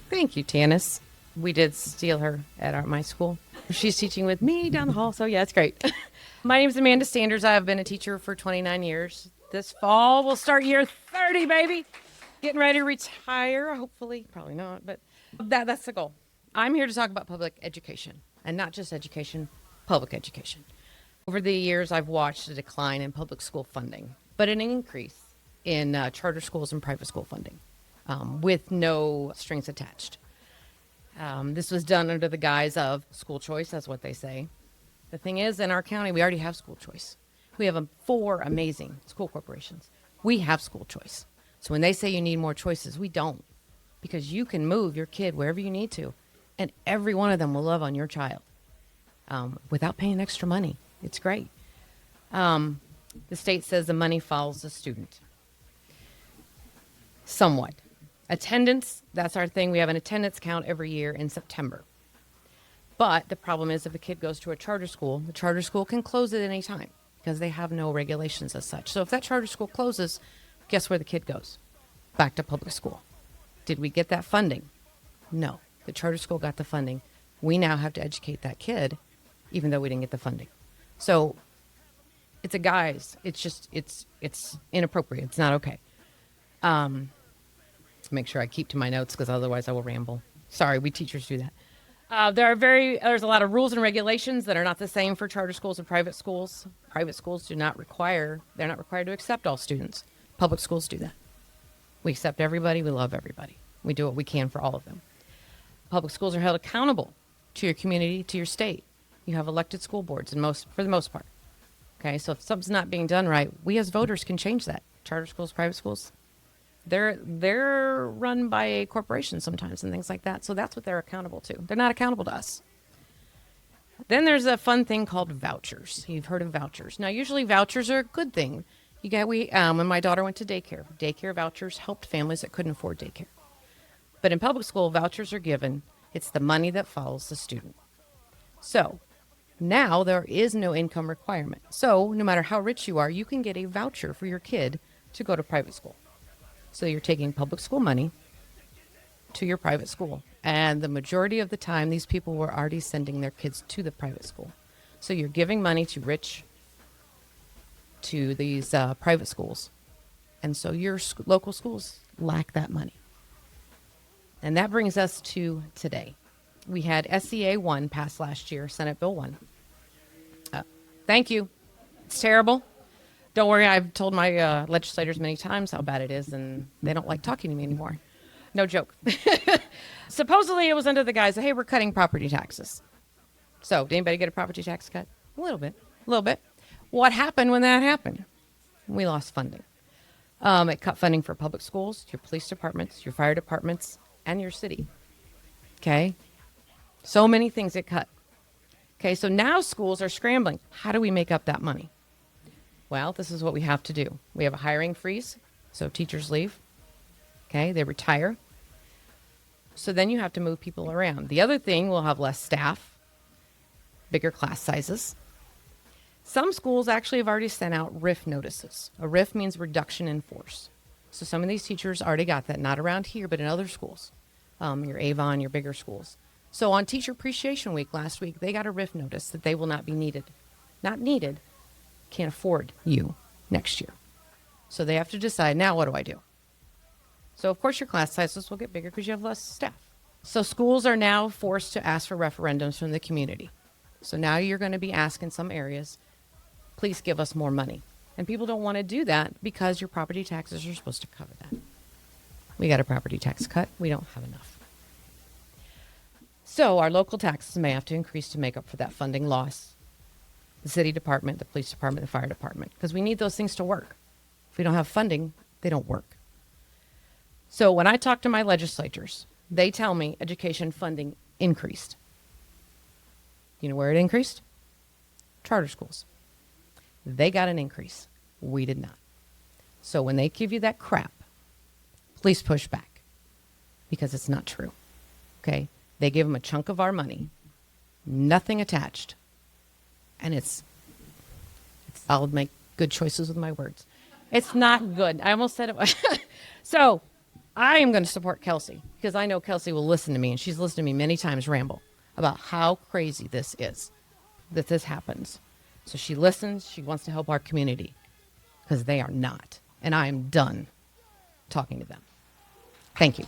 Thank you, Tanis. We did steal her at my school. She's teaching with me down the hall, so yeah, it's great. My name is Amanda Sanders. I have been a teacher for 29 years. This fall, we'll start year 30, baby. Getting ready to retire, hopefully. Probably not, but that's the goal. I'm here to talk about public education, and not just education, public education. Over the years, I've watched a decline in public school funding, but an increase in charter schools and private school funding with no strings attached. This was done under the guise of school choice, that's what they say. The thing is, in our county, we already have school choice. We have 4 amazing school corporations. We have school choice. So when they say you need more choices, we don't. Because you can move your kid wherever you need to, and every one of them will love on your child without paying extra money. It's great. The state says the money follows the student. Somewhat. Attendance, that's our thing. We have an attendance count every year in September. But the problem is if a kid goes to a charter school, the charter school can close at any time because they have no regulations as such. So if that charter school closes, guess where the kid goes? Back to public school. Did we get that funding? No. The charter school got the funding. We now have to educate that kid, even though we didn't get the funding. So it's a guise. It's just, it's inappropriate. It's not okay. Make sure I keep to my notes because otherwise I will ramble. Sorry, we teachers do that. There's a lot of rules and regulations that are not the same for charter schools and private schools. Private schools they're not required to accept all students. Public schools do that. We accept everybody. We love everybody. We do what we can for all of them. Public schools are held accountable to your community, to your state. You have elected school boards for the most part. Okay, so if something's not being done right, we as voters can change that. Charter schools, private schools, they're run by a corporation sometimes and things like that. So that's what they're accountable to. They're not accountable to us. Then there's a fun thing called vouchers. You've heard of vouchers. Now, usually vouchers are a good thing. When my daughter went to daycare vouchers helped families that couldn't afford daycare. But in public school, vouchers are given. It's the money that follows the student. So now there is no income requirement. So no matter how rich you are, you can get a voucher for your kid to go to private school. So you're taking public school money to your private school. And the majority of the time, these people were already sending their kids to the private school. So you're giving money to these private schools. And so your local schools lack that money. And that brings us to today. We had SEA 1 passed last year, Senate Bill 1. Thank you. It's terrible. Don't worry, I've told my legislators many times how bad it is, and they don't like talking to me anymore. No joke. Supposedly, it was under the guise of, hey, we're cutting property taxes. So, did anybody get a property tax cut? A little bit. What happened when that happened? We lost funding. It cut funding for public schools, your police departments, your fire departments, and your city. Okay? So many things it cut. Okay, so now schools are scrambling. How do we make up that money? Well, this is what we have to do. We have a hiring freeze, so teachers leave. Okay, they retire. So then you have to move people around. The other thing, we'll have less staff, bigger class sizes. Some schools actually have already sent out RIF notices. A RIF means reduction in force. So some of these teachers already got that, not around here, but in other schools, your Avon, your bigger schools. So on Teacher Appreciation Week last week, they got a RIF notice that they will not be needed. Not needed. Can't afford you next year. So they have to decide, now what do I do? So of course your class sizes will get bigger because you have less staff. So schools are now forced to ask for referendums from the community. So now you're going to be asked in some areas, please give us more money. And people don't want to do that because your property taxes are supposed to cover that. We got a property tax cut. We don't have enough. So our local taxes may have to increase to make up for that funding loss. The city department, the police department, the fire department, because we need those things to work. If we don't have funding, they don't work. So when I talk to my legislators, they tell me education funding increased. You know where it increased? Charter schools. They got an increase. We did not. So when they give you that crap, please push back because it's not true. Okay? They give them a chunk of our money, nothing attached. And I'll make good choices with my words. It's not good. I almost said it. So I am going to support Kelsey because I know Kelsey will listen to me, and she's listened to me many times ramble about how crazy this is, that this happens. So she listens. She wants to help our community because they are not. And I am done talking to them. Thank you.